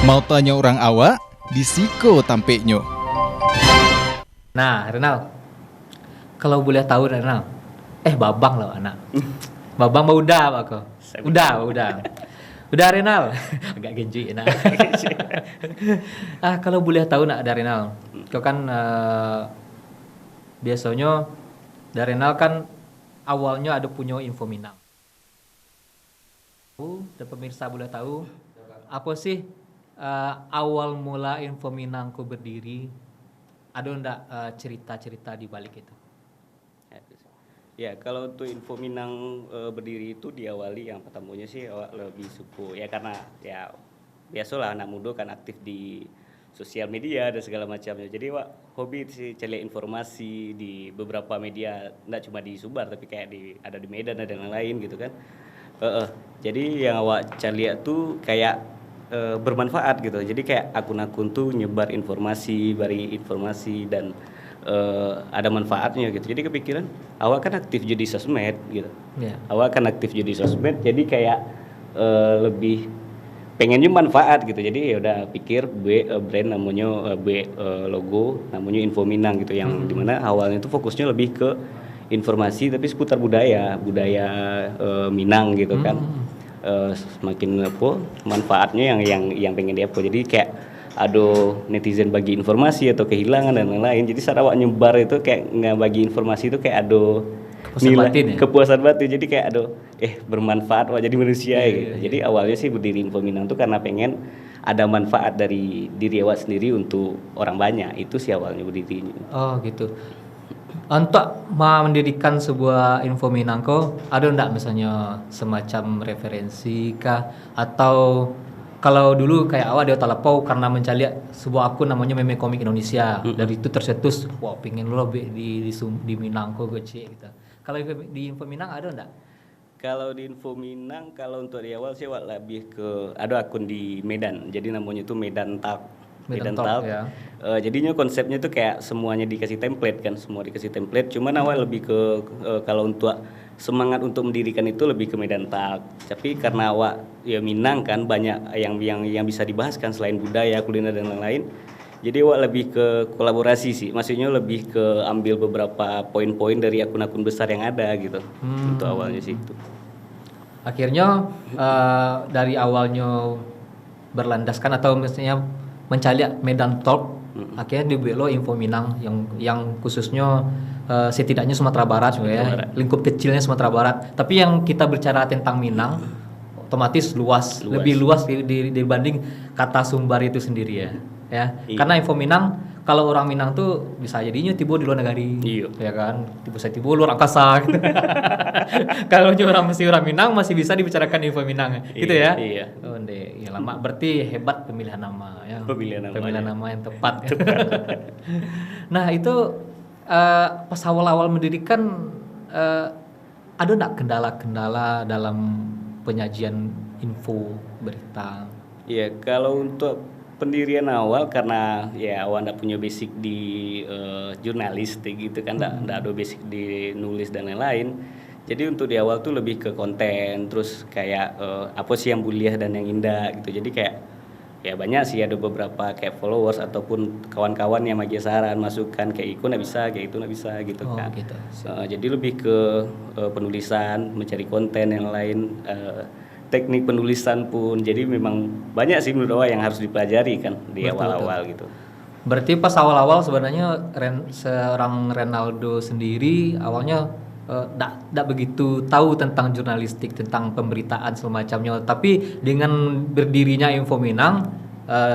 Mau tanya orang awak, disiko tampeknya. Nah, Renal, kalau boleh tahu Renal, Babang lah anak. Babang mau udah apa kau? Udah Renal. Agak genji nak. Kalau boleh tahu nak dari Renal, kau kan biasanya dari Renal kan awalnya ada punya info Minang. Dan pemirsa boleh tahu apa sih awal mula info Minangku berdiri? Ada enggak cerita-cerita di balik itu? Ya, kalau untuk Info Minang berdiri itu diawali yang pertamanya sih awak lebih suku ya, karena ya biasalah anak muda kan aktif di sosial media dan segala macamnya. Jadi awak hobi sih cari informasi di beberapa media, enggak cuma di Sumbar tapi kayak ada di Medan dan lain-lain gitu kan. Jadi yang awak cari lihat tuh kayak bermanfaat gitu. Jadi kayak akun-akun tuh nyebar informasi, beri informasi dan ada manfaatnya gitu. Jadi kepikiran awak kan aktif jadi sosmed gitu. Yeah. Awak kan aktif jadi sosmed, jadi kayak lebih pengennya manfaat gitu. Jadi ya udah pikir brand namanya logo namanya Info Minang gitu, yang dimana awalnya itu fokusnya lebih ke informasi tapi seputar budaya Minang gitu kan. Semakin apa manfaatnya yang pengen dia apa. Jadi kayak ada netizen bagi informasi atau kehilangan dan lain-lain. Jadi saat awak nyebar itu kayak nggak bagi informasi itu kayak ada kepuasan batin. Jadi kayak ada bermanfaat awak jadi manusia gitu. Jadi awalnya sih berdiri Info Minang tuh karena pengen ada manfaat dari diri awak sendiri untuk orang banyak. Itu sih awalnya berdirinya. Oh gitu. Untuk mendirikan sebuah Info Minangko, ada enggak misalnya semacam referensi kah? Atau kalau dulu kayak awak dia telepau karena mencari sebuah akun namanya Meme Komik Indonesia. Dari itu tercetus, wah pingin lo di Minangko gue gitu. Kalau di Info Minang ada enggak? Kalau di Info Minang, kalau untuk di awal sih awak lebih ke ada akun di Medan. Jadi namanya itu Medan Talk. Ya. Jadinya konsepnya tuh kayak semuanya dikasih template kan, semua dikasih template. Cuman awal lebih ke kalau untuk semangat untuk mendirikan itu lebih ke Medan Talk. Tapi karena awak ya Minang kan banyak yang bisa dibahas kan selain budaya, kuliner dan lain-lain. Jadi awak lebih ke kolaborasi sih. Maksudnya lebih ke ambil beberapa poin-poin dari akun-akun besar yang ada gitu. Untuk awalnya sih itu. Akhirnya dari awalnya berlandaskan atau misalnya mencari Medan Talk, akhirnya dibuat Info Minang yang khususnya setidaknya Sumatera Barat sebenarnya, lingkup kecilnya Sumatera Barat. Tapi yang kita bicara tentang Minang, otomatis luas. Lebih luas dibanding kata Sumbar itu sendiri ya. Iya. Karena Info Minang, kalau orang Minang tuh bisa jadinya tiba di luar negeri, ya kan, bisa tiba luar angkasa. Gitu. Kalau orang Minang masih bisa dibicarakan Info Minang, gitu ya. Iya. Oh, ya lama, berarti hebat pemilihan nama ya. Pemilihan nama yang tepat. Nah itu pas awal-awal mendirikan ada nggak kendala-kendala dalam penyajian info berita? Iya, kalau untuk pendirian awal karena ya awal nggak punya basic di jurnalistik gitu kan, nggak ada basic di nulis dan lain-lain. Jadi untuk di awal tuh lebih ke konten, terus kayak apa sih yang mulia dan yang indah gitu. Jadi kayak ya banyak sih, ada beberapa kayak followers ataupun kawan-kawan yang bagi saran, masukan kayak itu nggak bisa, kayak itu nggak bisa gitu kan. Gitu. Jadi lebih ke penulisan, mencari konten yang lain. Teknik penulisan pun jadi memang banyak sih menurut awal yang harus dipelajari kan di awal-awal gitu. Berarti pas awal-awal sebenarnya seorang Renaldo sendiri awalnya tidak begitu tahu tentang jurnalistik, tentang pemberitaan semacamnya. Tapi dengan berdirinya Info Minang,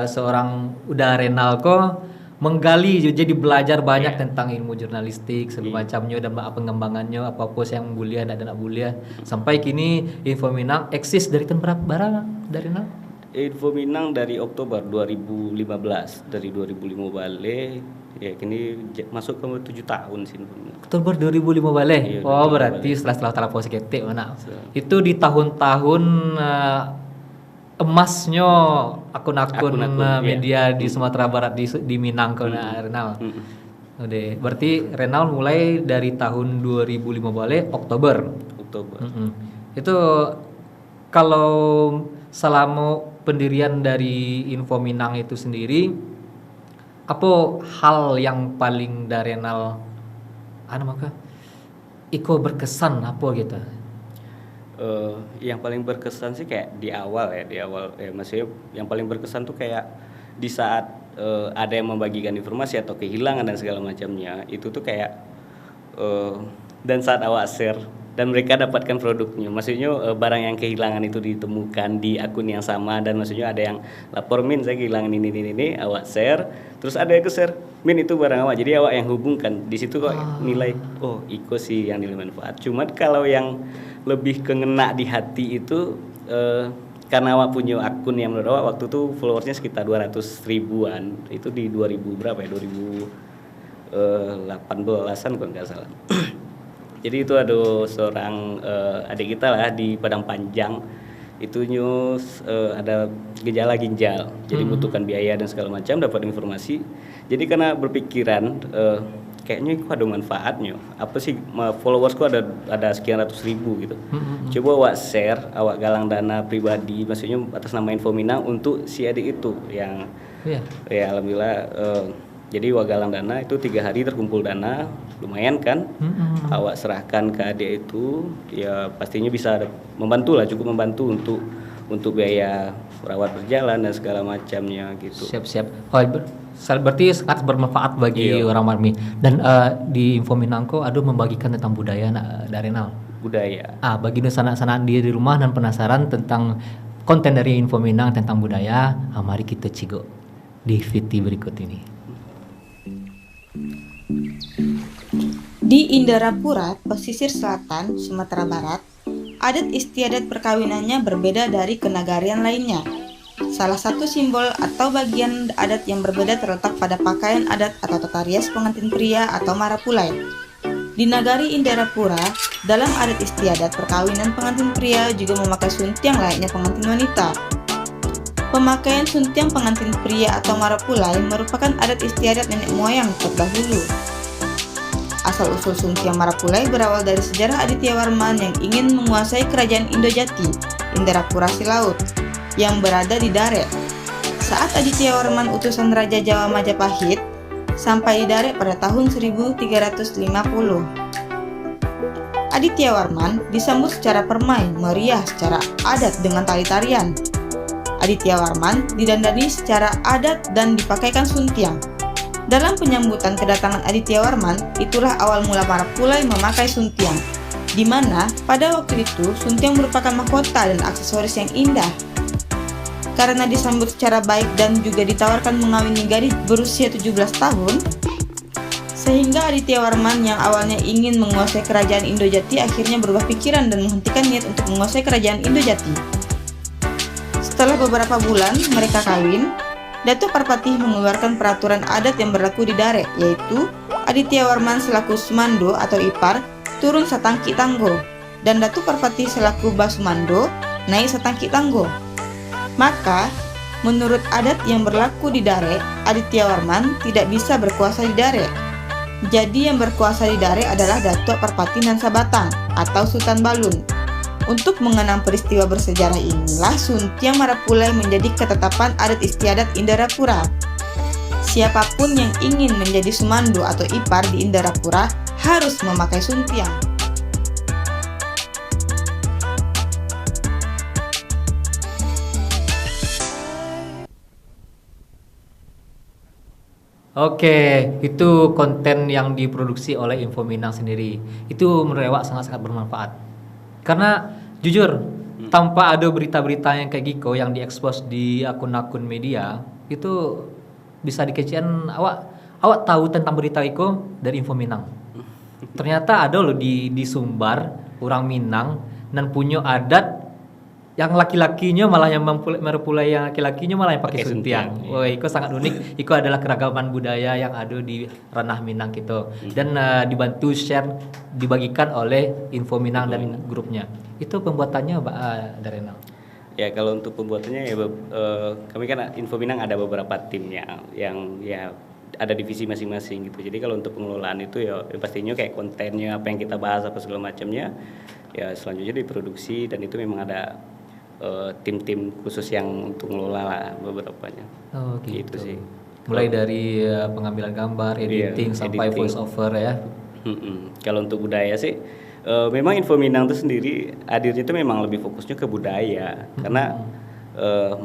seorang udah Renalko menggali, jadi belajar banyak tentang ilmu jurnalistik semacamnya dan pengembangannya, apa-apa yang buliah dan tidak buliah, sampai kini Info Minang eksis dari tahun berapa dari nol? Info Minang dari Oktober 2015, dari 2005 balik ya kini masuk ke 7 tahun sih. Oktober 2005 balik. Iya, Oh berarti setelah telepon seketik mana? Itu di tahun-tahun emasnya akun-akun media di Sumatera Barat di Minang ke Renal. Udah, berarti Renal mulai dari tahun 2005 balik Oktober. Itu kalau selama pendirian dari Info Minang itu sendiri, apa hal yang paling Darenal maka iko berkesan apa gitu? Yang paling berkesan sih kayak di awal maksudnya yang paling berkesan tuh kayak di saat ada yang membagikan informasi atau kehilangan dan segala macamnya, itu tuh kayak dan saat awak share dan mereka dapatkan produknya, maksudnya barang yang kehilangan itu ditemukan di akun yang sama, dan maksudnya ada yang lapor, Min saya kehilangan ini, awak share, terus ada yang share, Min itu barang awak, jadi awak yang hubungkan, di situ kok nilai iko sih yang nilai manfaat. Cuman kalau yang lebih kengena di hati itu karena awak punya akun yang menurut awak waktu itu followersnya sekitar 200 ribuan, itu di 2000 berapa ya, 2018an kalau nggak salah. Jadi itu ada seorang adik kita lah di Padang Panjang, itu news ada gejala ginjal, jadi butuhkan biaya dan segala macam, dapat informasi. Jadi karena berpikiran kayaknya itu ada manfaatnya, apa sih followersku ada sekian ratus ribu gitu. Coba awak share, awak galang dana pribadi, maksudnya atas nama Info Minang untuk si adik itu yang ya alhamdulillah. Jadi awak galang dana itu 3 hari terkumpul dana, lumayan kan. Awak serahkan ke adik itu, ya pastinya bisa membantu lah, cukup membantu untuk biaya rawat berjalan dan segala macamnya gitu. Siap. Berarti sangat bermanfaat bagi orang Marmi. Dan di Info Minangko ada membagikan tentang budaya Darenal. Budaya. Bagi sanak-sanak di rumah dan penasaran tentang konten dari Info Minang tentang budaya, mari kita cigo di VT berikut ini. Di Indarapura, pesisir selatan, Sumatera Barat, adat istiadat perkawinannya berbeda dari kenagarian lainnya. Salah satu simbol atau bagian adat yang berbeda terletak pada pakaian adat atau tata rias pengantin pria atau marapulai. Di nagari Indarapura, dalam adat istiadat perkawinan pengantin pria juga memakai suntiang layaknya pengantin wanita. Pemakaian suntiang pengantin pria atau marapulai merupakan adat istiadat nenek moyang terdahulu. Asal-usul suntiang marapulai berawal dari sejarah Aditya Warman yang ingin menguasai kerajaan Indojati, Indarapura Silaut, yang berada di Dare. Saat Aditya Warman utusan Raja Jawa Majapahit sampai di Dare pada tahun 1350. Aditya Warman disambut secara permai meriah secara adat dengan tali tarian. Aditya Warman didandani secara adat dan dipakaikan suntiang. Dalam penyambutan kedatangan Aditya Warman, itulah awal mula marapulai memakai suntiang, di mana pada waktu itu suntiang merupakan mahkota dan aksesoris yang indah. Karena disambut secara baik dan juga ditawarkan mengawini gadis berusia 17 tahun, sehingga Aditya Warman yang awalnya ingin menguasai kerajaan Indojati akhirnya berubah pikiran dan menghentikan niat untuk menguasai kerajaan Indojati. Setelah beberapa bulan mereka kawin, Datuk Parpatih mengeluarkan peraturan adat yang berlaku di Dare, yaitu Aditya Warman selaku Sumando atau Ipar turun Satangki Tanggo, dan Datuk Parpatih selaku Basumando naik Satangki Tanggo. Maka, menurut adat yang berlaku di Dare, Aditya Warman tidak bisa berkuasa di Dare. Jadi yang berkuasa di Dare adalah Datuk Parpatih Nan Sabatang atau Sultan Balun. Untuk mengenang peristiwa bersejarah inilah suntiang marapulai menjadi ketetapan adat istiadat Indarapura. Siapapun yang ingin menjadi sumando atau ipar di Indarapura harus memakai suntiang. Oke, itu konten yang diproduksi oleh Info Minang sendiri. Itu menurut Ewak sangat-sangat bermanfaat. Karena jujur, tanpa ada berita-berita yang kayak Giko yang diekspos di akun-akun media, itu bisa dikecian awak tahu tentang berita Giko dari Info Minang. Ternyata ada loh di Sumbar, orang Minang dan punya adat yang laki-lakinya malah yang marapulai yang laki-lakinya malah yang pakai suntiang. Wah, itu sangat unik. Itu adalah keragaman budaya yang ada di ranah Minang gitu. Dan dibantu share, dibagikan oleh Info Minang dan grupnya. Itu pembuatannya Darenal. Ya kalau untuk pembuatannya ya kami kan Info Minang ada beberapa timnya yang ya ada divisi masing-masing gitu. Jadi kalau untuk pengelolaan itu ya pastinya kayak kontennya apa yang kita bahas apa segala macamnya ya selanjutnya diproduksi, dan itu memang ada tim-tim khusus yang untuk ngelola lah beberapanya. Oh Gitu gitu. sih. Mulai dari pengambilan gambar, Iya, editing sampai editing. voice over ya. Kalau untuk budaya sih, memang Info Minang itu sendiri hadirnya itu memang lebih fokusnya ke budaya, karena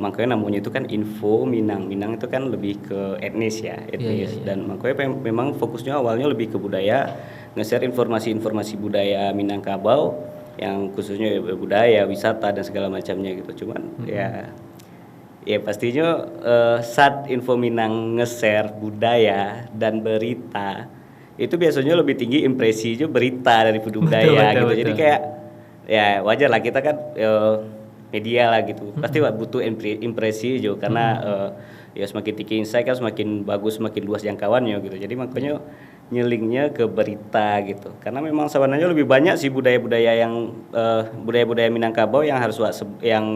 makanya namanya itu kan Info Minang. Minang itu kan lebih ke etnis ya, etnis. Iya. Dan makanya memang fokusnya awalnya lebih ke budaya, nge-share informasi-informasi budaya Minangkabau yang khususnya budaya, wisata dan segala macamnya gitu. Cuman ya pastinya saat Info Minang nge-share budaya dan berita itu biasanya lebih tinggi impresinya berita daripada budaya gitu. Jadi kayak ya wajar lah, kita kan media lah gitu. Pasti butuh impresi juga karena ya semakin tinggi insight kan semakin bagus, semakin luas jangkauannya gitu. Jadi makanya nyelingnya ke berita gitu. Karena memang sebenarnya lebih banyak sih budaya-budaya yang budaya-budaya Minangkabau yang harus yang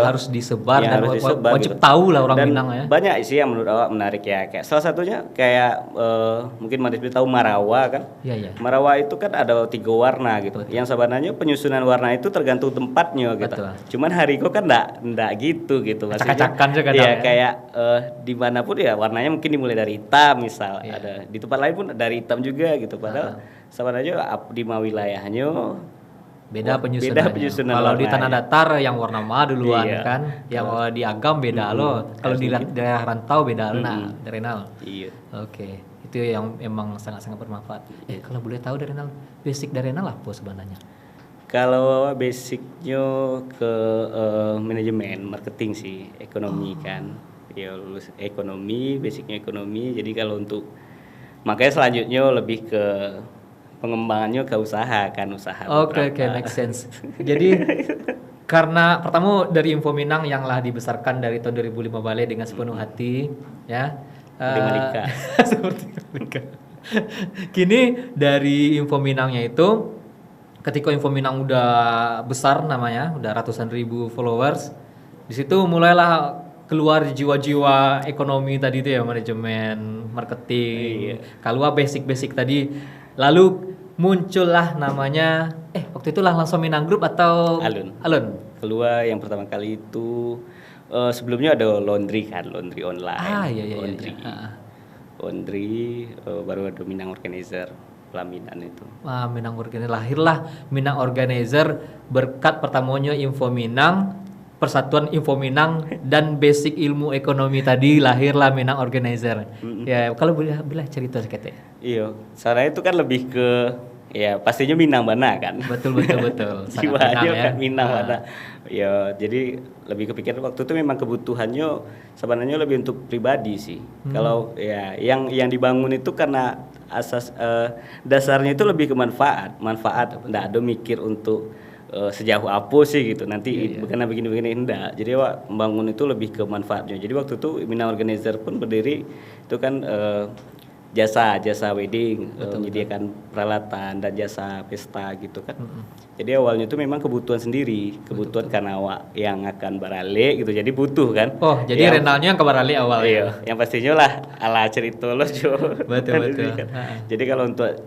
harus disebar yang dan harus disebar wajib gitu. tahu lah orang Dan Minang ya. banyak sih yang menurut awak menarik ya. Kayak salah satunya kayak mungkin Mas tahu Marawa kan. Iya. Marawa itu kan ada 3 warna gitu. Yang sebenarnya penyusunan warna itu tergantung tempatnya gitu. Betul. Cuman Hariko kan enggak gitu maksudnya. Acak-acakan juga kadang Iya, ya. kayak dimanapun ya warnanya mungkin dimulai dari hitam misal. Ada di tempat lain pun dari hitam juga gitu. Padahal sebenarnya di wilayahnya Beda penyusunan. Kalau di tanah datar yang warna ma duluan kan, yang di Agam beda lo. Kalau di daerah rantau beda lo. Nah, Renal. Iya. Oke, itu yang emang sangat-sangat bermanfaat. Kalau boleh tahu dari Renal, basic dari Renal apa sebenarnya? Kalau basicnya ke manajemen, marketing sih, ekonomi kan. Ya lulus ekonomi, basicnya ekonomi. Jadi kalau untuk makanya selanjutnya lebih ke pengembangannya ke usaha kan, usaha. Oke, make sense. Jadi karena pertama dari Info Minang yang lah dibesarkan dari tahun 2005 balik dengan sepenuh hati ya. Seperti Malika. Seperti Malika. Kini dari Info Minangnya itu ketika Info Minang udah besar namanya, udah ratusan ribu followers, di situ mulailah keluar jiwa-jiwa ekonomi tadi itu ya, manajemen, marketing, keluar basic-basic tadi. Lalu muncullah namanya, waktu itu lah langsung Minang Group atau Alun? Keluar yang pertama kali itu sebelumnya ada laundry kan, laundry online. Iya. Laundry, baru ada Minang Organizer, pelaminan itu. Minang Organizer, lahirlah Minang Organizer berkat pertamanya Info Minang, Persatuan Info Minang dan basic ilmu ekonomi tadi, lahirlah Minang Organizer. Ya, kalau boleh cerita sedikit ya. Iya, soalnya itu kan lebih ke ya pastinya Minang Bana kan. Betul. Jiwanya kan Minang Bana. Ya, jadi lebih kepikiran waktu itu memang kebutuhannya sebenarnya lebih untuk pribadi sih. Kalau ya yang dibangun itu karena asas dasarnya itu lebih ke manfaat. Enggak ada mikir untuk sejauh apa sih gitu nanti karena begini enggak. Jadi membangun itu lebih ke manfaatnya. Jadi waktu itu Minang Organizer pun berdiri itu kan jasa wedding, menyediakan peralatan dan jasa pesta gitu kan. Jadi awalnya itu memang kebutuhan sendiri, karena awak yang akan beralih gitu. Jadi butuh kan. Oh, jadi Renalnya yang ke Barali awal. Iya, yang pastinya lah ala cerita lo Jo. Betul. Jadi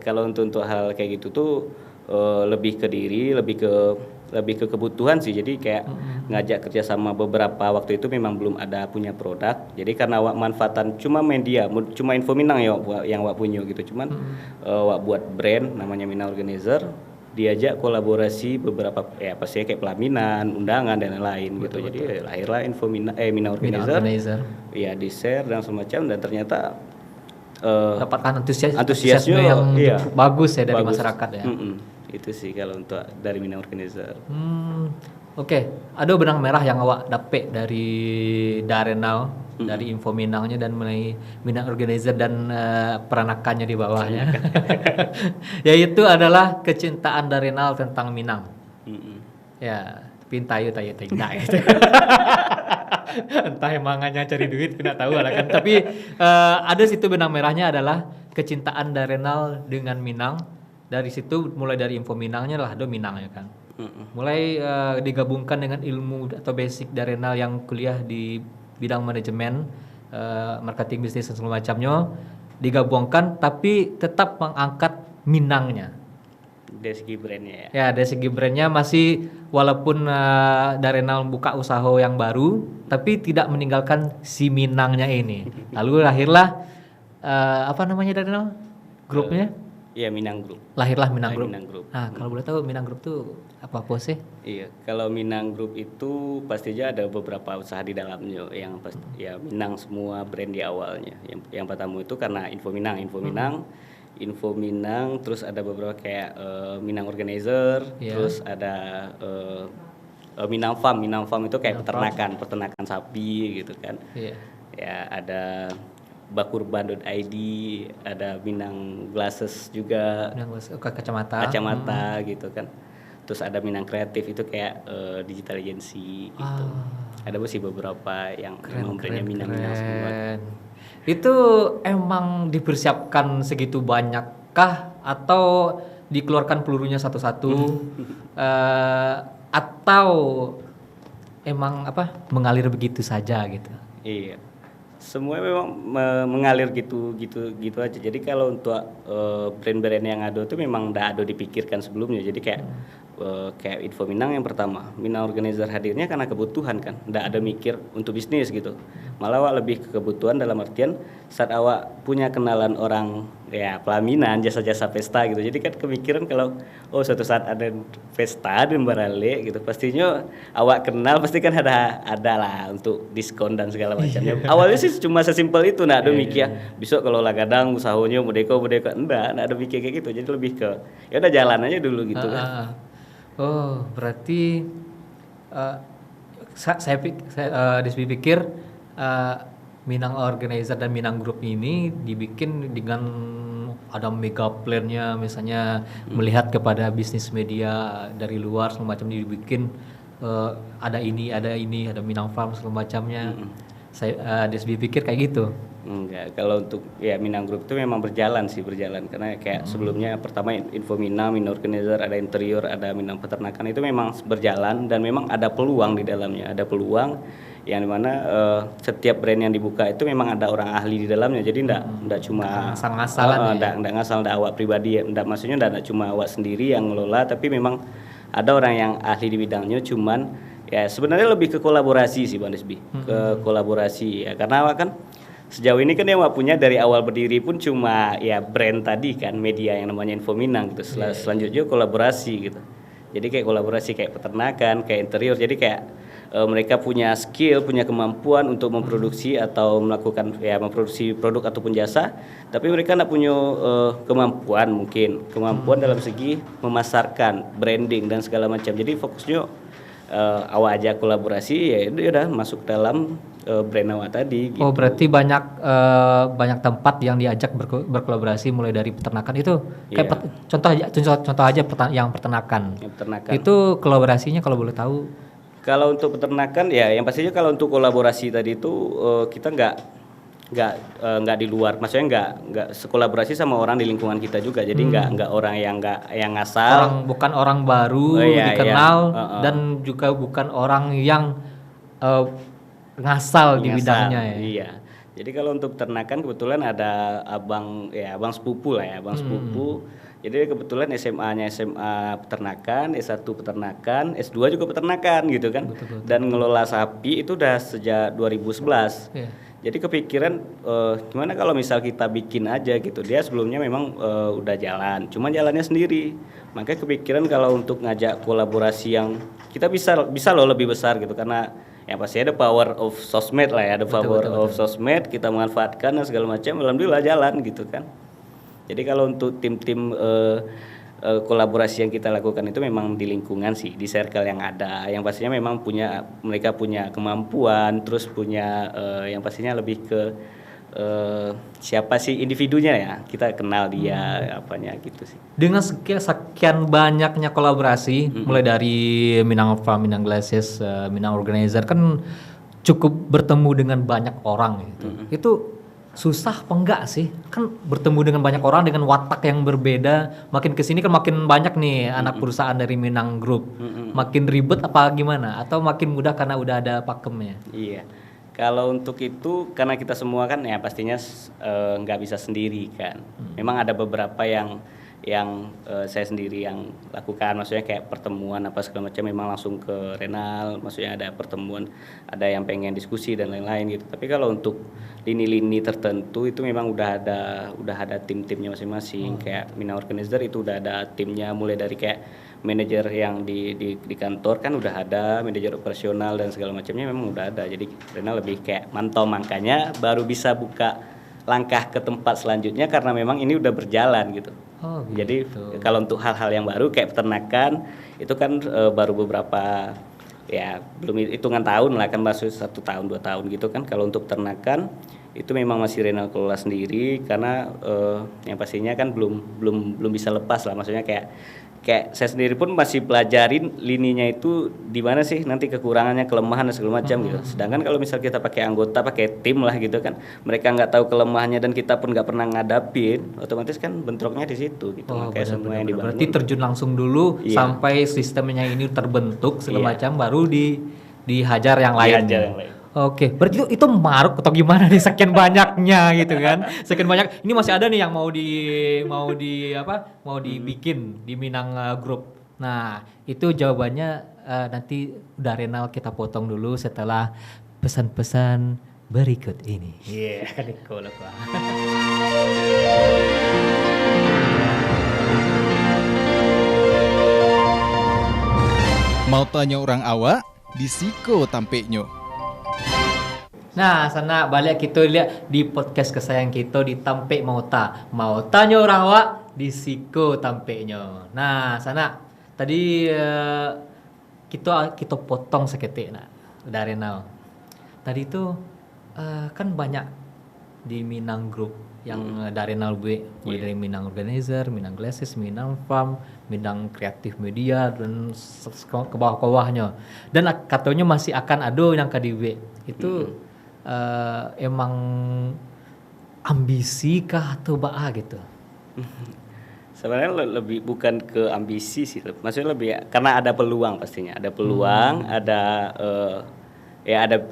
kalau untuk hal kayak gitu tuh lebih ke diri, lebih ke kebutuhan sih. Jadi kayak ngajak kerja sama beberapa waktu itu memang belum ada punya produk. Jadi karena awak manfaatan cuma media, cuma Info Minang ya yang awak punya gitu. Cuman awak buat brand namanya Minang Organizer, diajak kolaborasi beberapa ya pasti kayak pelaminan, undangan dan lain-lain gitu. Jadi lahirlah Info Minang Minang Organizer. Ya di-share dan semacam dan ternyata dapatkan antusiasme antusiasnya yang bagus ya dari masyarakat ya. Itu sih kalau untuk dari Minang Organizer. Oke. Ada benang merah yang awak dapet dari Darenal, dari Info Minangnya dan mulai Minang Organizer dan peranakannya di bawahnya. Yaitu adalah kecintaan Darenal tentang Minang. Ya, tapi tayu tidak gitu. Entah emang hanya cari duit tidak tahu lah kan. Tapi ada situ benang merahnya adalah kecintaan Darenal dengan Minang. Dari situ mulai dari Info Minangnya lah ada Minang ya kan. Mulai digabungkan dengan ilmu atau basic Darenal yang kuliah di bidang manajemen, marketing bisnis dan segala macamnya digabungkan tapi tetap mengangkat Minangnya. dari segi brandnya ya. Ya, dari segi brandnya masih walaupun Darenal buka usaha yang baru, tapi tidak meninggalkan si Minangnya ini. Lalu lahirlah apa namanya Darenal? Grupnya? Iya, Minang Group. Lahirlah Minang Group. Minang Group. Nah, kalau boleh tahu Minang Group tuh apa sih? Iya, kalau Minang Group itu pastinya ada beberapa usaha di dalamnya yang pasti ya Minang semua brand di awalnya. Yang pertama itu karena Info Minang, terus ada beberapa kayak Minang Organizer, Iya. terus ada Minang Farm itu kayak peternakan sapi gitu kan. Iya. Ya ada bakurban.id, ada Minang Glasses juga, Minang kacamata. kacamata gitu kan. Terus ada Minang Kreatif itu kayak digital agency gitu. Ada sih beberapa yang memang brandnya Minang semua. Itu emang dipersiapkan segitu banyakkah atau dikeluarkan pelurunya satu-satu atau emang mengalir begitu saja gitu? Iya. Semua memang mengalir gitu aja. Jadi kalau untuk brand-brand yang ada itu memang udah ada dipikirkan sebelumnya. Jadi kayak Info Minang yang pertama, Minang Organizer hadirnya karena kebutuhan kan, nggak ada mikir untuk bisnis gitu. Malah awak lebih ke kebutuhan dalam artian saat awak punya kenalan orang ya pelaminan, jasa-jasa pesta gitu. Jadi kan kemikiran kalau suatu saat ada pesta di Barale gitu, pastinya awak kenal pasti kan ada lah untuk diskon dan segala macamnya. Awalnya sih cuma sesimpel itu, nggak ada mikir besok kalau lagadang usahanya modeko enggak ada mikir kayak gitu. Jadi lebih ke ya udah jalan aja dulu gitu kan. Oh, berarti saya pikir Minang Organizer dan Minang Group ini dibikin dengan ada mega plan-nya, misalnya melihat kepada bisnis media dari luar segala macam dibikin ada Minang Farm segala macamnya. Saya pikir kayak gitu. Enggak, kalau untuk ya Minang Group itu memang berjalan karena kayak sebelumnya pertama Info Minang Organizer, ada interior, ada Minang peternakan itu memang berjalan dan memang ada peluang di dalamnya, ada peluang yang dimana setiap brand yang dibuka itu memang ada orang ahli di dalamnya, jadi enggak cuma ngasal-ngasalan enggak ngasal, enggak awak pribadi ya, maksudnya enggak cuma awak sendiri yang ngelola, tapi memang ada orang yang ahli di bidangnya, cuman ya sebenarnya lebih ke kolaborasi sih Bang Desbi, ke kolaborasi ya, karena awak kan sejauh ini kan yang awak punya dari awal berdiri pun cuma ya brand tadi kan, media yang namanya Info Minang gitu. Selanjutnya kolaborasi gitu. Jadi kayak kolaborasi kayak peternakan, kayak interior. Jadi kayak mereka punya skill, punya kemampuan untuk memproduksi atau memproduksi produk ataupun jasa, tapi mereka tidak punya kemampuan dalam segi memasarkan, branding dan segala macam. Jadi fokusnya awak aja kolaborasi ya udah masuk dalam brand awak tadi gitu. Oh, berarti banyak tempat yang diajak berkolaborasi mulai dari peternakan itu. Kayak contoh aja yang peternakan. Itu kolaborasinya kalau boleh tahu. Kalau untuk peternakan ya yang pastinya kalau untuk kolaborasi tadi itu kita nggak di luar, maksudnya nggak sekolaborasi sama orang di lingkungan kita juga, jadi nggak orang yang ngasal, bukan orang baru dikenal dan juga bukan orang yang ngasal di bidangnya ya. Iya, jadi kalau untuk peternakan kebetulan ada abang sepupu lah ya, sepupu. Jadi kebetulan SMA-nya SMA peternakan, S1 peternakan, S2 juga peternakan gitu kan. Betul. Dan ngelola sapi itu udah sejak 2011. Yeah. Jadi kepikiran gimana kalau misal kita bikin aja gitu. Dia sebelumnya memang udah jalan, cuman jalannya sendiri. Makanya kepikiran kalau untuk ngajak kolaborasi yang kita bisa loh lebih besar gitu, karena ya pasti ada power of sosmed lah ya, ada power of sosmed, kita manfaatkan dan segala macam, alhamdulillah jalan gitu kan. Jadi kalau untuk tim-tim kolaborasi yang kita lakukan itu memang di lingkungan sih, di circle yang ada, yang pastinya memang mereka punya kemampuan, terus punya yang pastinya lebih ke siapa sih individunya ya, kita kenal dia apanya gitu sih. Dengan sekian banyaknya kolaborasi, mulai dari Minang Farm, Minang Glasses, Minang Organizer, kan cukup bertemu dengan banyak orang gitu. Itu susah apa enggak sih? Kan bertemu dengan banyak orang dengan watak yang berbeda. Makin kesini kan makin banyak nih anak perusahaan dari Minang Group. Makin ribet apa gimana? Atau makin mudah karena udah ada pakemnya? Iya. Kalau untuk itu karena kita semua kan ya pastinya nggak bisa sendiri kan. Memang ada beberapa yang saya sendiri yang lakukan, maksudnya kayak pertemuan apa segala macam memang langsung ke Renal, maksudnya ada pertemuan, ada yang pengen diskusi dan lain-lain gitu. Tapi kalau untuk lini-lini tertentu itu memang udah ada tim-timnya masing-masing. Kayak Minang Organizer itu udah ada timnya, mulai dari kayak manajer yang di kantor kan udah ada, manajer operasional dan segala macamnya memang udah ada. Jadi Renal lebih kayak mantau, makanya baru bisa buka langkah ke tempat selanjutnya karena memang ini udah berjalan gitu. Oh, gitu. Jadi kalau untuk hal-hal yang baru kayak peternakan itu kan baru beberapa, ya belum hitungan tahun lah, kan masih 1 tahun 2 tahun gitu kan. Kalau untuk peternakan itu memang masih Renal kelola sendiri karena yang pastinya kan belum bisa lepas lah, maksudnya kayak saya sendiri pun masih pelajarin lininya itu di mana sih nanti kekurangannya, kelemahan dan segala macam gitu. Sedangkan kalau misal kita pakai anggota, pakai tim lah gitu kan, mereka nggak tahu kelemahannya dan kita pun nggak pernah ngadapin, otomatis kan bentroknya di situ gitu. Makanya semua yang dibangun berarti terjun langsung dulu sampai sistemnya ini terbentuk segala macam, baru dihajar yang lain. Dihajar yang lain. Oke, berarti itu maruk atau gimana nih sekian banyaknya gitu kan? Sekian banyak. Ini masih ada nih yang mau dibikin di Minang Group. Nah, itu jawabannya nanti udah Renal kita potong dulu setelah pesan-pesan berikut ini. Iya, kan cool. Mau tanya orang awak, di Siko tampeknya. Nah, sana balik kita lihat di podcast kesayangan kita di Tampek Mauta. Mau tanya orang awak di Siko tampeknya. Nah, sana tadi kita potong seketik dari Renal. Tadi itu kan banyak di Minang Group yang dari Renal mulai dari Minang Organizer, Minang Glasses, Minang Farm, Minang Kreatif Media dan ke bawah-bawahnya. Dan katanya masih akan ada yang KDW. Itu emang ambisi kah atau gitu? Sebenarnya lebih bukan ke ambisi sih, maksudnya lebih karena ada peluang, pastinya ada peluang,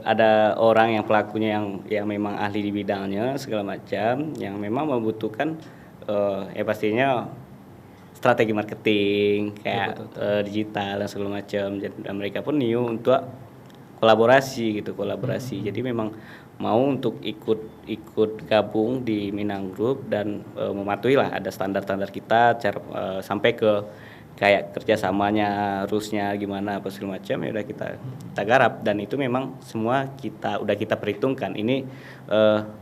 ada orang yang pelakunya yang memang ahli di bidangnya segala macam, yang memang membutuhkan pastinya strategi marketing kayak digital dan segala macam, dan mereka pun new untuk kolaborasi. Jadi memang mau untuk ikut gabung di Minang Group dan mematuhi lah ada standar-standar kita sampai ke kayak kerjasamanya, rusnya gimana apa segala macam, ya udah kita garap, dan itu memang semua udah kita perhitungkan. Ini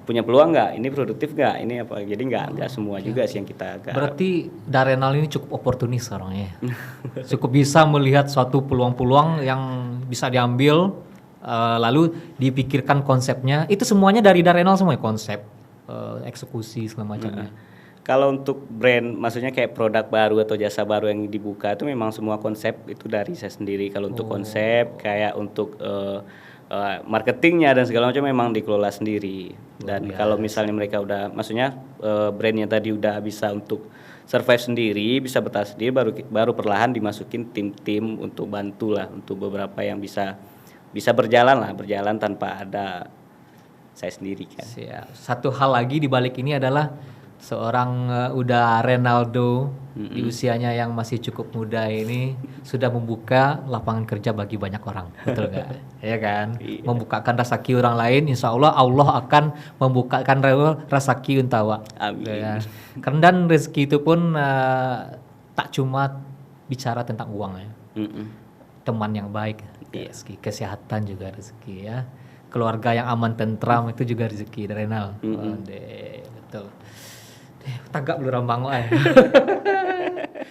punya peluang nggak, ini produktif nggak, ini apa, jadi nggak semua juga sih yang kita garap. Berarti Renal ini cukup oportunis orangnya. Cukup bisa melihat suatu peluang-peluang yang bisa diambil, lalu dipikirkan konsepnya. Itu semuanya dari Renal semua ya, konsep, eksekusi segala macamnya. Kalau untuk brand, maksudnya kayak produk baru atau jasa baru yang dibuka itu memang semua konsep itu dari saya sendiri. Kalau untuk konsep, kayak untuk marketingnya dan segala macam memang dikelola sendiri. Dan kalau misalnya mereka udah, maksudnya brandnya tadi udah bisa untuk survive sendiri, bisa bertahan sendiri, baru perlahan dimasukin tim-tim untuk bantu lah, untuk beberapa yang bisa berjalan tanpa ada saya sendiri kan. Satu hal lagi di balik ini adalah seorang udah Renaldo di usianya yang masih cukup muda ini sudah membuka lapangan kerja bagi banyak orang, betul nggak? Ya kan? Iya. Membukakan rezeki orang lain, insya Allah akan membukakan rezeki untuk awak. Amin. Ya. Karena dan rezeki itu pun tak cuma bicara tentang uang ya, teman yang baik, rezeki, kesehatan juga rezeki ya, keluarga yang aman tentram itu juga rezeki dari Renal. Betul. Tagak lu rambang wak.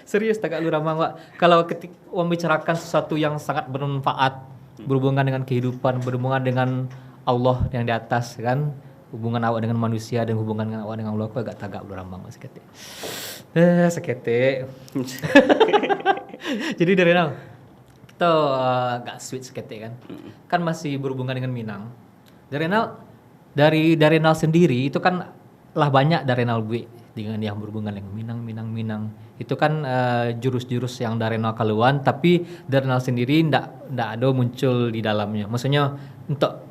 Serius tagak lu rambang wak. Kalau ketika membicarakan sesuatu yang sangat bermanfaat, berhubungan dengan kehidupan, berhubungan dengan Allah yang di atas kan, hubungan awak dengan manusia dan hubungan dengan awak dengan Allah, aku agak tagak lu rambang wak seketik. Seketik. Jadi dari Renal kita agak sweet seketik kan. Kan masih berhubungan dengan Minang. Dari Renal sendiri itu kan lah banyak dari Renal dengan yang berhubungan dengan Minang itu kan jurus-jurus yang dari Renal keluan, tapi dari Renal sendiri ndak ada muncul di dalamnya, maksudnya untuk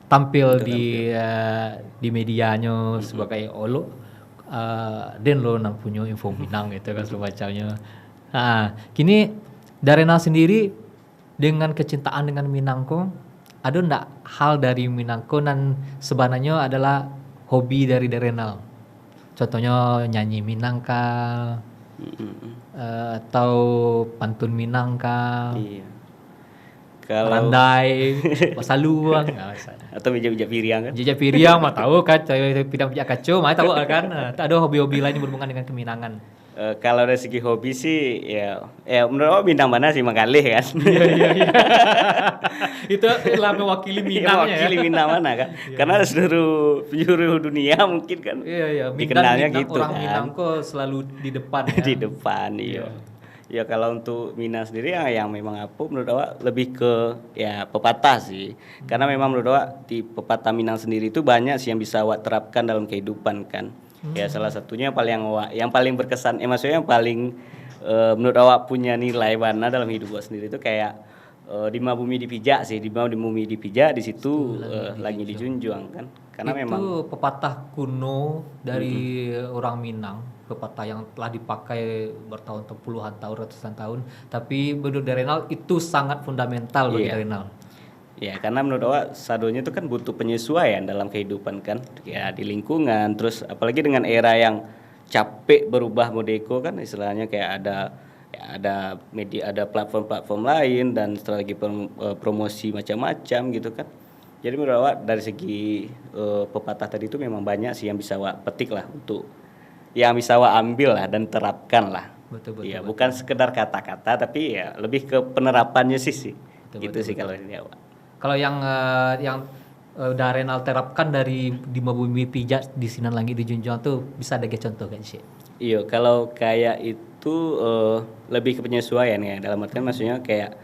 tampil di medianya sebagai Den lo nang punya info Minang gitu kan semacamnya. Kini Darenal sendiri dengan kecintaan dengan Minangko, ada ndak hal dari Minangko dan sebenarnya adalah hobi dari Darenal? Contohnya nyanyi Minang kah? Atau pantun Minang kah? Iya. Kalau Randai, Pasaluang, atau meja-meja piring kan? Jejak Piriang mah tahu kan, pidang pijak kaco mah tahu kan. Ada hobi-hobi lain yang berhubungan dengan keminangan. Kalau dari segi hobi sih ya menurut aku Minang mana sih Mangalih kan? Iya. Itu lah mewakili Minangnya Mewakili ya. Minang mana kan? Karena seluruh penjuru dunia mungkin kan Iya. dikenalnya Minang, gitu orang kan. Minang kok selalu di depan ya. Di depan iya. Ya kalau untuk Minang sendiri yang memang aku menurut awak lebih ke ya pepatah sih. Karena memang menurut awak di pepatah Minang sendiri itu banyak sih yang bisa awak terapkan dalam kehidupan kan. Ya salah satunya yang paling berkesan maksudnya yang paling menurut awak punya nilai warna dalam hidup awak sendiri itu kayak di mana bumi dipijak sih, di mana bumi dipijak di situ langit dijunjung kan. Karena itu memang pepatah kuno dari orang Minang, pepatah yang telah dipakai bertahun-tahun, puluhan tahun, ratusan tahun, tapi menurut Darenal itu sangat fundamental bagi Darenal. ya karena menurut awak sadonya itu kan butuh penyesuaian dalam kehidupan kan. Ya di lingkungan terus apalagi dengan era yang capek berubah modeko kan istilahnya kayak ada media, ada platform-platform lain dan strategi promosi macam-macam gitu kan. Jadi menurut awak dari segi pepatah tadi itu memang banyak sih yang bisa awak petik lah untuk yang bisa awak ambil lah dan terapkan lah. Betul. Ya bukan sekedar kata-kata tapi ya lebih ke penerapannya sih. Gitu sih kalau ini awak. Kalau yang Darenal terapkan dari di bumi pijak di Sinan Langit dijunjung tuh bisa ada contoh kan sih? Iya, kalau kayak itu lebih ke penyesuaian ya. Dalam artian maksudnya kayak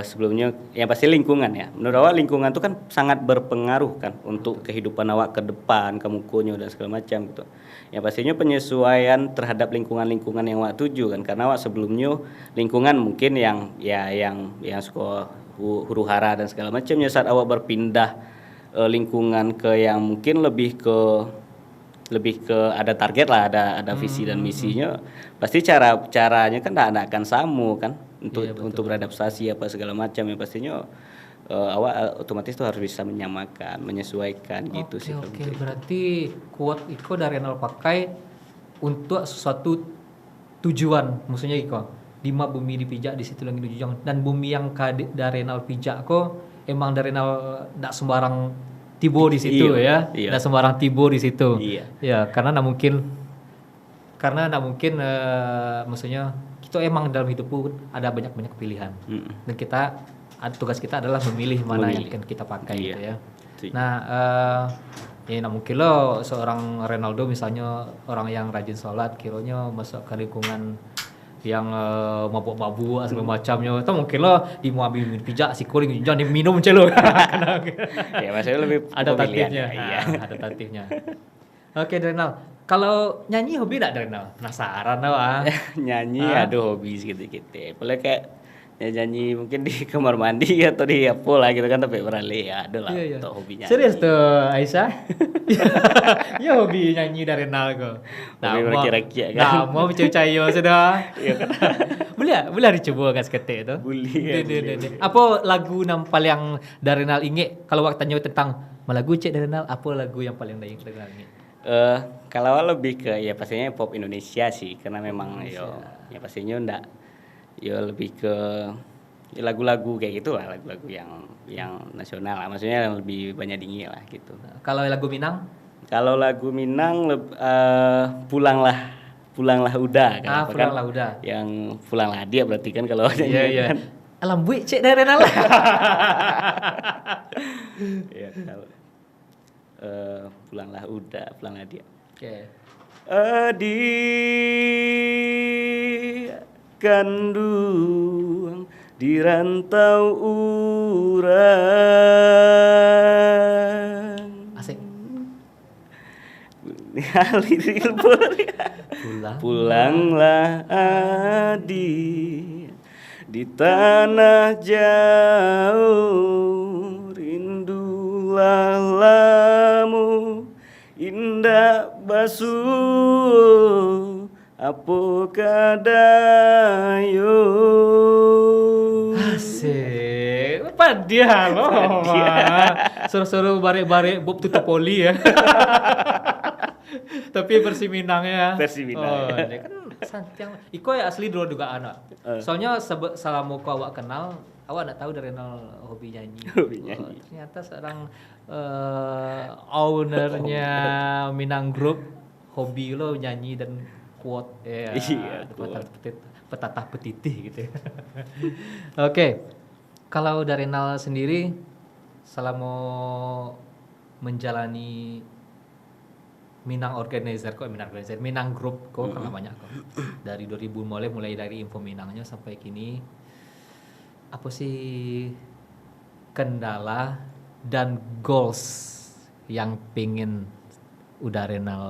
sebelumnya yang pasti lingkungan ya. Menurut awak lingkungan itu kan sangat berpengaruh kan untuk kehidupan awak ke depan, kamu kunyo dan segala macam gitu. Yang pastinya penyesuaian terhadap lingkungan-lingkungan yang awak tuju kan. Karena awak sebelumnya lingkungan mungkin yang suka huru hara dan segala macamnya, saat awak berpindah lingkungan ke yang mungkin lebih ke ada target lah, ada visi dan misinya, pasti caranya kan tidak akan sama kan untuk beradaptasi apa segala macam ya pastinya awak otomatis tuh harus bisa menyamakan, menyesuaikan gitu sih. Oke, berarti quote Iko Darenal pakai untuk sesuatu tujuan, maksudnya Iko di ma bumi dipijak di situ lagi dijunjung, dan bumi yang Darenal pijak kok emang Darenal tidak sembarang tibo di situ iya. tidak sembarang tibo di situ. Iya. Ya karena tidak mungkin maksudnya kita emang dalam hidup pun ada banyak pilihan dan tugas kita adalah memilih mana yang akan kita pakai gitu ya. Nah ya nah mungkin lo seorang Renaldo misalnya orang yang rajin sholat, kiranya masuk ke lingkungan yang mabuk-mabuk segala macamnya, itu mungkin lo di mau ambil pijak si kuring jangan diminum celo. Ya maksudnya lebih adaptatifnya. Iya. Adaptatifnya. Oke Darenal, kalau nyanyi hobi enggak Darenal? Penasaran lah. Nyanyi aduh hobi gitu-gitu. Boleh kayak nyanyi mungkin di kamar mandi atau di apa lah gitu kan, tapi beralih ya ada lah untuk hobinya. Serius tuh Aisyah? Ya hobi nyanyi Darenal kok. Hobi berkira-kira kan. Mau percaya sudah. Iya kan. Boleh dicoba kan seketik itu. Boleh. Apa lagu yang paling Darenal ingat kalau waktu tanya tentang lagu cek Darenal, apa lagu yang paling Darenal ingat? Kalau lebih ke ya pastinya pop Indonesia sih, karena memang ya pastinya ndak lebih ke lagu-lagu kayak gitu lah, lagu-lagu yang nasional lah, maksudnya yang lebih banyak dingin lah gitu. Kalau lagu Minang? Kalau lagu Minang pulanglah udah kan. Pulanglah udah. Yang pulanglah dia berarti kan kalau Iya. Kan. Alam buik cek Darenal. Ya kalau pulanglah dia. Oke. Adik kandung di rantau urang. Asik. Pulanglah adik di tanah jauh, rindulah lamu indah basuh apakah dayo. Asik. Apa dia loh? Suruh-suruh bare-bare Bob Tutupoli ya. Tapi versi Minangnya. Versi Minang. Oh, dia kan Santiang. Iko ya asli dulu juga anak. Soalnya selama kau awak kenal, awak nak tahu dari nol hobi nyanyi. Hobi nyanyi. Ternyata seorang ownernya Minang Group, hobi lo nyanyi dan quote ya. Iya, quote. Petatah petitih gitu. Oke. Kalau dari Nal sendiri selama menjalani Minang Minang Group kok kan banyak kok. Dari 2000 mulai dari info Minangnya sampai kini apa sih kendala dan goals yang pingin udah Renal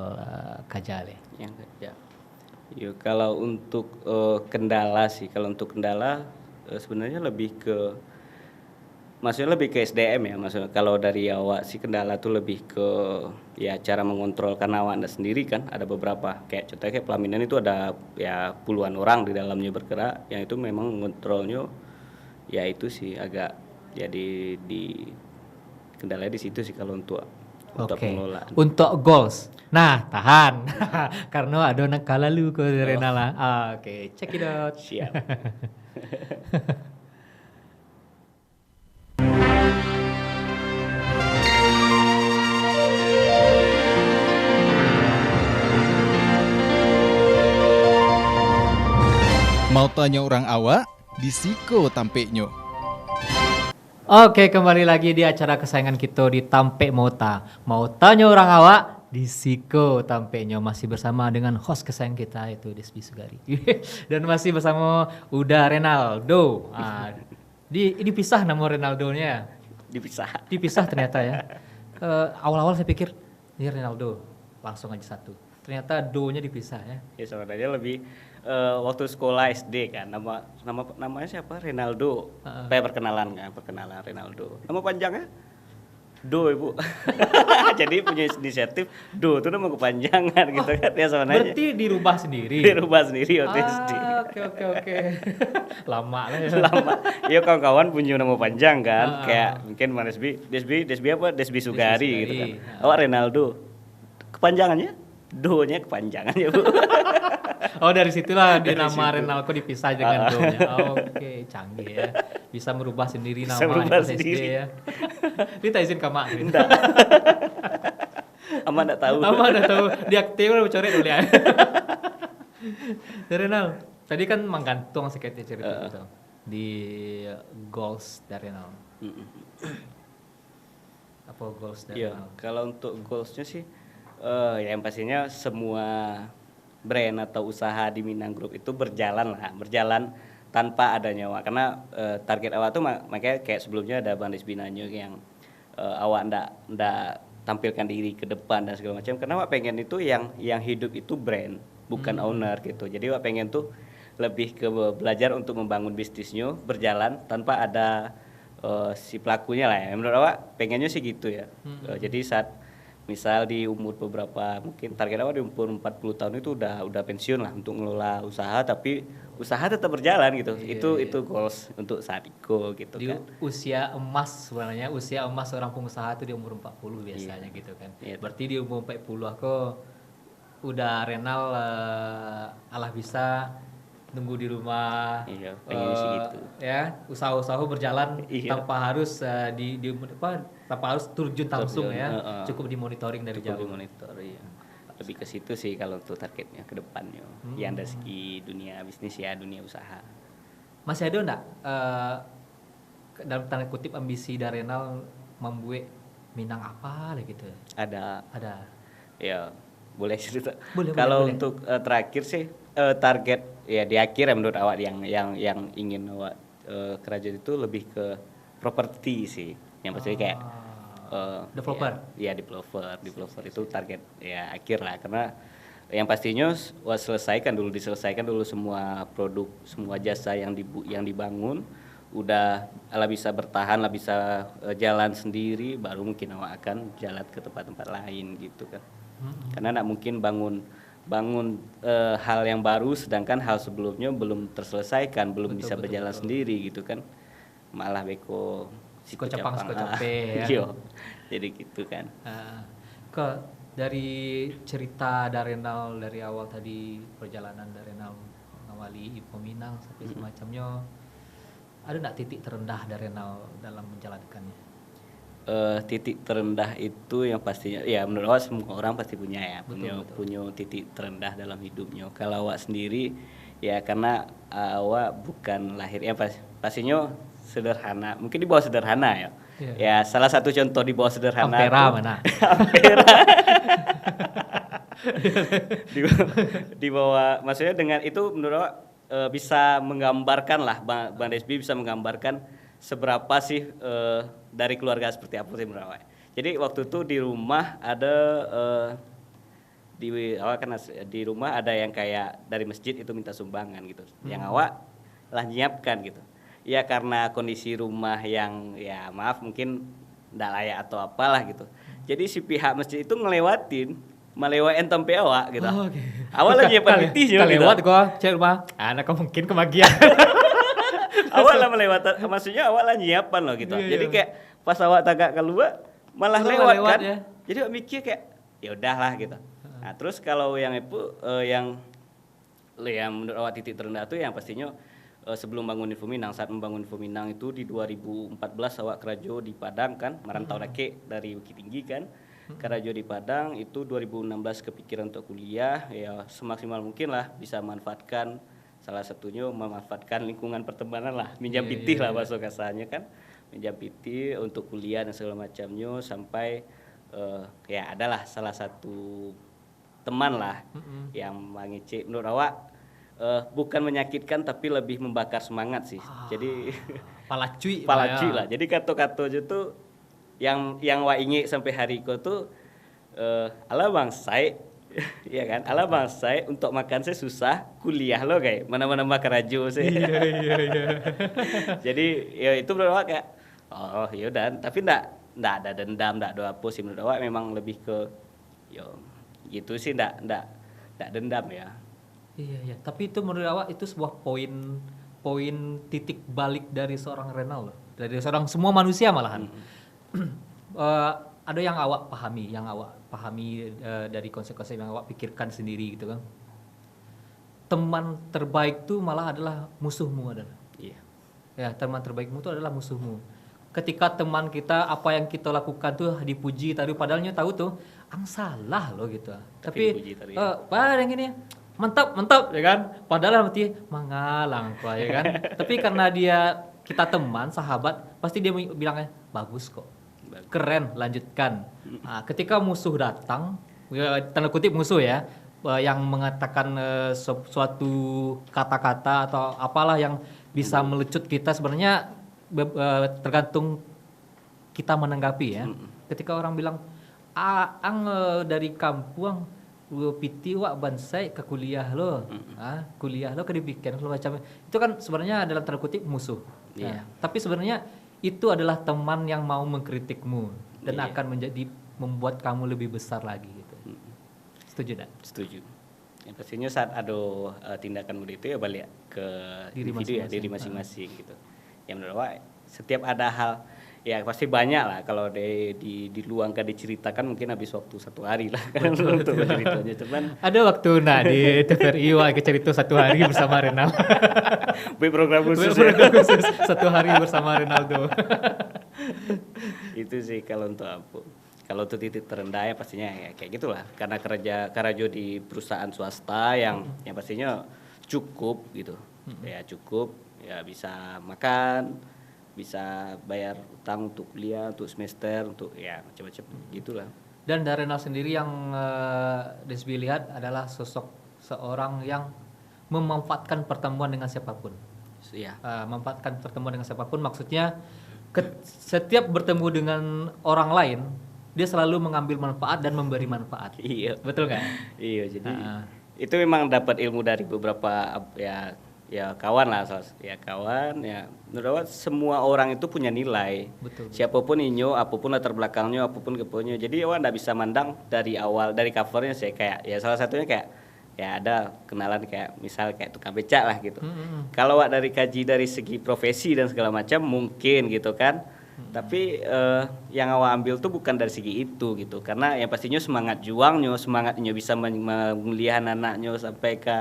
kajale? Yang kerja. Yo, kalau untuk kendala sih, sebenarnya maksudnya lebih ke SDM ya, maksudnya kalau dari awak sih kendala tuh lebih ke ya cara mengontrol karena awak anda sendiri kan ada beberapa kayak contohnya kayak pelaminan itu ada ya puluhan orang di dalamnya bergerak yang itu memang mengontrolnya ya itu sih agak jadi di kendalanya di situ sih kalau untuk pengelolaan. Untuk goals. Nah, tahan. Karena ada nak lalu ke Renala. Oke, check it out. Siap. Mau tanya orang awak, disiko tampeknya. Oke, kembali lagi di acara kesayangan kita di Tampek Mota. Mau tanya orang awak, disiko tampeknya masih bersama dengan host kesayangan kita itu Desbi Sugari. Dan masih bersama Uda Renaldo. Dipisah nama Renaldonya. Dipisah ternyata ya. Awal-awal saya pikir ini Renaldo, langsung aja satu. Ternyata do-nya dipisah ya. Ya sebenarnya lebih waktu sekolah SD kan namanya siapa Renaldo. Perkenalan Renaldo. Nama panjangnya Do Ibu. Jadi punya inisiatif Do itu nama kepanjangan gitu kan ya sebenarnya. Berarti dirubah sendiri. Waktu SD. Oke. Lama lah ya. Lama. Iya kawan-kawan punya nama panjang kan. Kayak mungkin Desbi apa? Desbi Sugari gitu kan. Awak Renaldo. Kepanjangannya? Do-nya kepanjangan ya Bu. Oh dari situlah di nama Renaldo dipisah dengan Do-nya. Oke, canggih ya. Bisa merubah sendiri nama pas SD ya. Ini tak izin ke mak. Enggak. Aman enggak tahu. Diaktif udah coret dulu ya. Renal, tadi kan menggantung sedikit cerita gitu. Di goals dari Renal. Apa goals dari Renal? Kalau untuk goalsnya sih ya yang pastinya semua brand atau usaha di Minang Group itu berjalan tanpa adanya awak karena target awak tuh makanya kayak sebelumnya ada Bang Desbi Nanyo yang awak ndak tampilkan diri ke depan dan segala macam karena awak pengen itu yang hidup itu brand bukan owner gitu. Jadi awak pengen tuh lebih ke belajar untuk membangun bisnisnya berjalan tanpa ada si pelakunya lah ya. Menurut awak pengennya sih gitu ya. Jadi saat misal di umur beberapa mungkin target awak di umur 40 tahun itu udah pensiun lah untuk ngelola usaha tapi usaha tetap berjalan gitu. Itu goals untuk saat itu gitu di kan. usia emas sebenarnya usia emas seorang pengusaha itu di umur 40 biasanya gitu kan. Berarti di umur 40 aku udah Renal Allah bisa nunggu di rumah. Pengen sih gitu. Ya, usaha-usaha berjalan tanpa harus tanpa harus terjun langsung ya. Cukup dimonitoring dari jauh. Dimonitor iya. Lebih ke situ sih kalau untuk targetnya ke depannya. Yang dari segi dunia bisnis ya, dunia usaha. Masih ada enggak dalam tanda kutip ambisi dari Renal membuat Minang apa lah gitu? Ada. Ya, boleh cerita. Kalau untuk terakhir sih target ya di akhir ya menurut awak yang ingin awak kerja itu lebih ke properti sih. Yang pasti kayak developer. Ya developer itu target ya akhir lah karena yang pastinya diselesaikan dulu semua produk, semua jasa yang dibangun udah ala bisa bertahan, lah bisa jalan sendiri, baru mungkin awak akan jalan ke tempat-tempat lain gitu kan. Karena nggak mungkin bangun hal yang baru sedangkan hal sebelumnya belum terselesaikan, belum bisa berjalan sendiri gitu kan. Malah beko Siko capang siko cape ya. Iya. Jadi gitu kan. Dari cerita Darenal dari awal tadi, perjalanan Darenal mengawali Info Minang sampai semacamnya, ada nggak titik terendah Darenal dalam menjalankannya? Titik terendah itu yang pastinya ya menurut awak semua orang pasti punya ya, Betul. punya titik terendah dalam hidupnya. Kalau awak sendiri ya karena awak bukan lahirnya pastinya sederhana, mungkin di bawah sederhana ya. Iya. Ya salah satu contoh di bawah sederhana Ampera tuh- mana? Ampera. di bawah maksudnya dengan itu menurut awak bisa menggambarkan lah, Bang Desbi bisa menggambarkan seberapa sih dari keluarga seperti apa sih menurut awak. Jadi waktu itu di rumah ada di awak kan di rumah ada yang kayak dari masjid itu minta sumbangan gitu, yang awak lah nyiapkan gitu. Ya karena kondisi rumah yang ya maaf mungkin ndak layak atau apalah gitu. Jadi si pihak masjid itu melewatin tempe awak gitu. Oh, oke. Awak lagi nyiapkan pitihnya gitu. lewat gua cek rumah. Anak mungkin kebagian. Awak lah melewati, maksudnya awak lah nyiapan loh gitu. Iya, Jadi iya. kayak pas awak tagak keluar malah Malah lewat lewat kan. ya. Jadi awak mikir kayak ya udahlah gitu. Nah, terus kalau yang itu yang menurut awak titik terendah tuh yang pastinya sebelum bangun Info Minang, saat membangun Info Minang itu di 2014 awak kerajo di Padang kan, merantau dake dari Bukit Tinggi kan. Kerajo di Padang itu 2016 kepikiran untuk kuliah, ya semaksimal mungkin lah bisa manfaatkan, salah satunya memanfaatkan lingkungan pertemanan lah, minjam Iya, pitih iya, lah bahasa kasarnya kan, minjam pitih untuk kuliah dan segala macamnya sampai ya adalah salah satu teman lah yang mengecek menurut awak bukan menyakitkan tapi lebih membakar semangat sih. Jadi Palacuy. palacuy lah. Jadi kata-kata itu tuh yang wa inget sampai hari itu tuh ala bang saya ya kan, ala bang saya untuk makan saya susah, kuliah lo kayak mana-mana makan rajo saya. Iya. Jadi ya itu menurut awak kayak oh ya udah, tapi ndak ada dendam, ndak ada apa sih menurut awak, memang lebih ke yo gitu sih, ndak dendam ya. Iya. Tapi itu menurut awak itu sebuah poin titik balik dari seorang Renal loh. Dari seorang semua manusia malahan. Ada yang awak pahami dari konsep-konsep yang awak pikirkan sendiri gitu kan. Teman terbaik tuh malah adalah musuhmu adalah. Iya. Ya, teman terbaikmu itu adalah musuhmu. Ketika teman kita apa yang kita lakukan tuh dipuji tadi, padahalnya tahu tuh salah loh gitu. Tapi dipuji tadi. Pak yang ini mantap ya kan. Padahal mati mangalang Pak ya kan. Tapi karena kita teman, sahabat, pasti dia bilangnya bagus kok. Keren, lanjutkan. Nah, ketika musuh datang, ya, tanda kutip musuh ya, yang mengatakan suatu kata-kata atau apalah yang bisa melecut kita, sebenarnya tergantung kita menanggapi ya. Ketika orang bilang dari kampung piti wak bansai ke kuliah lo, kuliah lo kedibikin lo macam itu kan sebenarnya dalam tanda kutip musuh. Iya. Tapi sebenarnya itu adalah teman yang mau mengkritikmu dan Iya. akan membuat kamu lebih besar lagi gitu. Setuju tak? Setuju. Yang pastinya saat ada tindakan muda itu ya balik ke Diri individu ya, masing-masing. diri masing-masing gitu. Yang menurut awak setiap ada hal ya pasti banyak lah, kalau diluangkan diceritakan mungkin habis waktu 1 hari lah kan untuk ceritanya, cuman Ada waktu di TVRI wak cerita 1 hari bersama Renal. program khusus ya. Program khusus 1 hari bersama Renaldo. Itu sih kalau untuk apa. Kalau untuk titik terendah ya pastinya ya kayak gitulah, karena karajo di perusahaan swasta yang pastinya cukup gitu. Ya cukup, ya bisa makan, bisa bayar utang untuk kuliah, untuk semester, untuk ya macam-macam gitulah. Dan dari Renal sendiri yang Desbi lihat adalah sosok seorang yang memanfaatkan pertemuan dengan siapapun. Iya. Memanfaatkan pertemuan dengan siapapun maksudnya setiap bertemu dengan orang lain dia selalu mengambil manfaat dan memberi manfaat. Iya. Betul kan? Iya, jadi itu memang dapat ilmu dari beberapa ya ya kawan lah, ya kawan ya. Menurut awak semua orang itu punya nilai. Betul. Siapapun inyo, apapun latar belakangnya, apapun kepunya. Jadi awak nggak bisa mandang dari awal, dari covernya sih kayak ya salah satunya kayak ya ada kenalan kayak misal kayak tukang becak lah gitu. Kalau awak dari kaji dari segi profesi dan segala macam mungkin gitu kan. Tapi yang awak ambil tuh bukan dari segi itu gitu. Karena yang pastinya semangat juangnya, semangatnya bisa menguliahan anaknya sampai ke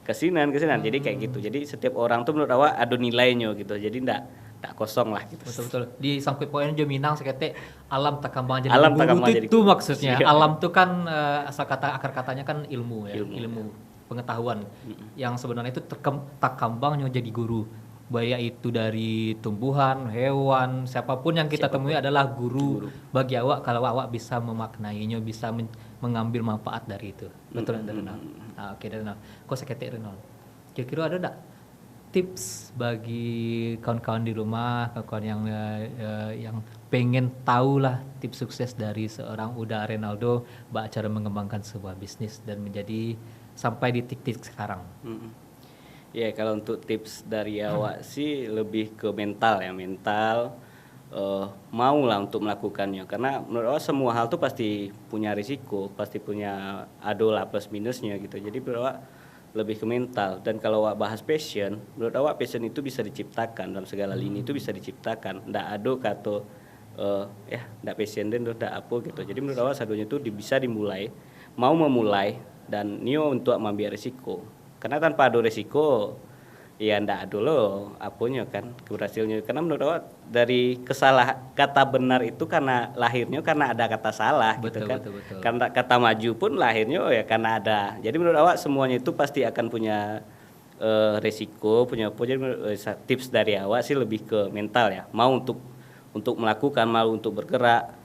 kesinan. Jadi kayak gitu. Jadi setiap orang tuh menurut awak ada nilainya gitu. Jadi ndak kosong lah gitu. Betul. Di sangkut poin Jo Minang sekete alam tak kambang jadi Alam tak guru kambang jadi itu guru. maksudnya. Iya. Alam tuh kan asal kata akar katanya kan ilmu ya, ilmu pengetahuan. Yang sebenarnya itu tak kambangnya jadi guru. Baik itu dari tumbuhan, hewan, siapapun yang kita temui adalah guru bagi awak kalau awak bisa memaknainya, bisa mengambil manfaat dari itu. Betul Renal. Nah, oke Renal. Kok sekete Renal. Kira-kira ada enggak tips bagi kawan-kawan di rumah, kawan-kawan yang pengen tahu lah tips sukses dari seorang Uda Renaldo bagaimana cara mengembangkan sebuah bisnis dan menjadi sampai di titik sekarang. Ya kalau untuk tips dari awak sih lebih ke mental ya, mau lah untuk melakukannya karena menurut awak semua hal tuh pasti punya risiko, pasti punya ado lah plus minusnya gitu. Jadi menurut awak lebih ke mental. Dan kalau awak bahas passion, menurut awak passion itu bisa diciptakan dalam segala lini, itu bisa diciptakan. Ndak ado kata ndak passion dan ndak apa gitu. Jadi menurut awak sadonya itu bisa dimulai, mau memulai dan nio untuk mengambil risiko. Karena tanpa ada risiko ya ndak ada loh apanya kan keberhasilannya. Karena menurut awak dari kata benar itu karena lahirnya karena ada kata salah gitu kan. Betul. Karena kata maju pun lahirnya ya karena ada. Jadi menurut awak semuanya itu pasti akan punya resiko, punya apa. Jadi tips dari awak sih lebih ke mental ya. Mau untuk melakukan, mau untuk bergerak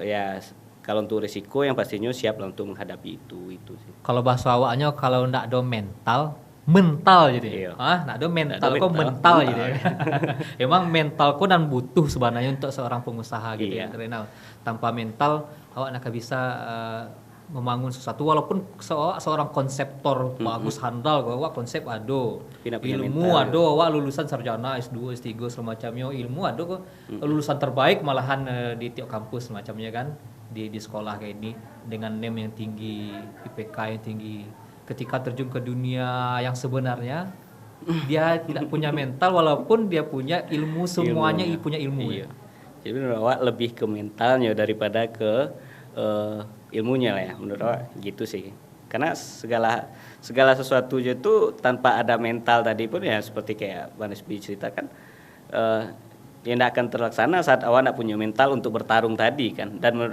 ya. Kalau untuk risiko yang pastinya siap lah untuk menghadapi itu sih. Kalau bahasa awaknya kalau ndak ada mental jadi. Iya. Ndak ada mental Ndak ada kok mental. mental jadi. Emang mental kok dan butuh sebenarnya untuk seorang pengusaha gitu Iya. ya Renal. Tanpa mental awak nak bisa membangun sesuatu walaupun seorang konseptor bagus handal awak konsep ado. Tapi nak punya Ilmu mental. ado awak lulusan sarjana S2, S3 semacamnya ilmu ado kok lulusan terbaik malahan di tiap kampus semacamnya kan. Di sekolah kayak ini dengan name yang tinggi, IPK yang tinggi. Ketika terjun ke dunia yang sebenarnya dia tidak punya mental walaupun dia punya ilmu semuanya Ilmunya. punya ilmu. Iya. Jadi menurut awak lebih ke mentalnya daripada ke ilmunya lah ya menurut awak gitu sih. Karena segala sesuatu itu tanpa ada mental tadi pun ya seperti kayak Banesbi ceritakan ya tidak akan terlaksana saat awak tidak punya mental untuk bertarung tadi kan. Dan menurut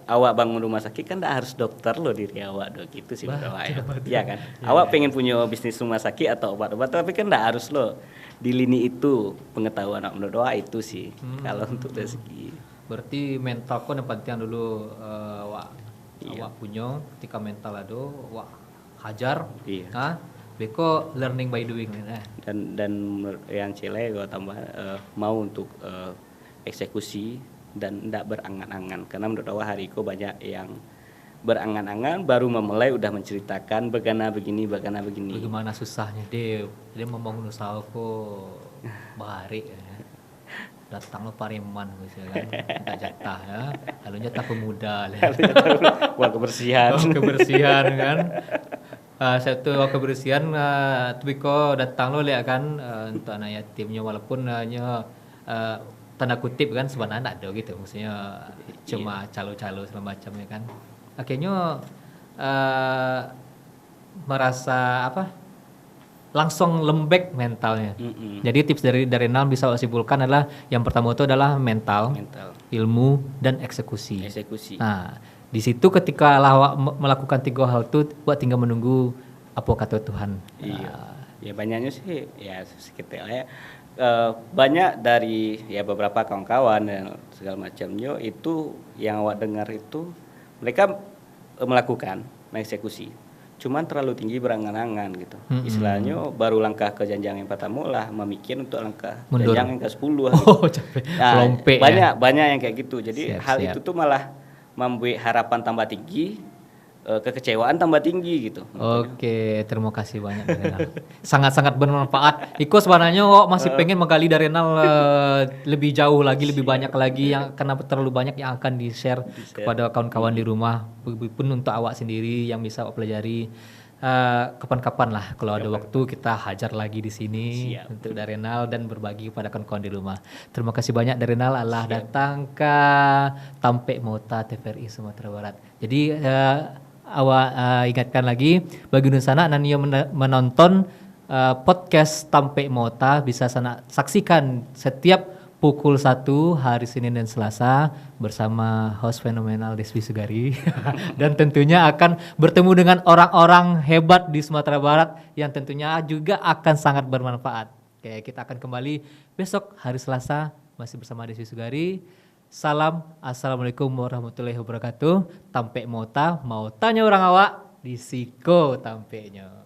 awak bangun rumah sakit kan tidak harus dokter loh diri awak doh gitu sih menurut awak ya. Iya kan. Awak pengen punya bisnis rumah sakit atau obat-obat tapi kan tidak harus loh di lini itu pengetahuan awak menurut awak itu sih kalau untuk dari segi. Berarti mental kok yang penting dulu awak Iya. punya ketika mental ado awak hajar. Iya. Beko learning by doing Dan yang cile gue tambah mau untuk eksekusi dan tidak berangan-angan karena menurut awak hariko banyak yang berangan-angan baru memulai udah menceritakan bagaimana begini. Bagaimana susahnya dia membangun usaha kok bahari ya. Datang lo Pareman misalnya kan minta jatah ya lalu jatah pemuda Wah kebersihan. kebersihan kan satu kebersihan tapi kok datang lo lihat kan untuk anak yatimnya walaupun hanya tanda kutip kan sebenarnya ada gitu maksudnya cuma calo-calo segala macamnya kan akhirnya merasa langsung lembek mentalnya. Jadi tips dari Nal bisa saya simpulkan adalah yang pertama itu adalah mental, ilmu dan eksekusi. Nah, di situ ketika awak melakukan tiga hal itu, buat tinggal menunggu apa kata Tuhan. Iya. Ya banyaknya sih ya sekitar ya. Banyak dari ya beberapa kawan-kawan dan segala macamnya itu yang awak dengar itu mereka melakukan mengeksekusi. Cuman terlalu tinggi berangan-angan gitu. Istilahnya baru langkah ke jenjang yang pertama lah memikir untuk langkah mundur. Jenjang yang ke-10. Oh, capek. Nah, Lompe banyak yang kayak gitu. Jadi Siap. itu tuh malah membuat harapan tambah tinggi kekecewaan tambah tinggi gitu. Oke, terima kasih banyak Darenal. Sangat-sangat bermanfaat. Iko sebenarnya masih pengen menggali Darenal lebih jauh lagi, lebih banyak lagi yang karena terlalu banyak yang akan di-share kepada kawan-kawan di rumah, pun untuk awak sendiri yang bisa awak pelajari. Kapan-kapan lah kalau ada waktu kita hajar lagi di sini untuk Darenal dan berbagi kepada kawan-kawan di rumah. Terima kasih banyak Darenal Allah datang ke Tampek Mota TVRI Sumatera Barat. Jadi awak ingatkan lagi bagi sana nanti menonton podcast Tampek Mota bisa sana saksikan setiap pukul 1 hari Senin dan Selasa bersama host fenomenal Deswi Sugari dan tentunya akan bertemu dengan orang-orang hebat di Sumatera Barat yang tentunya juga akan sangat bermanfaat. Oke, kita akan kembali besok hari Selasa masih bersama Deswi Sugari. Salam, assalamualaikum warahmatullahi wabarakatuh. Tampek Mota mau tanya orang awak di Siko Tampeknya.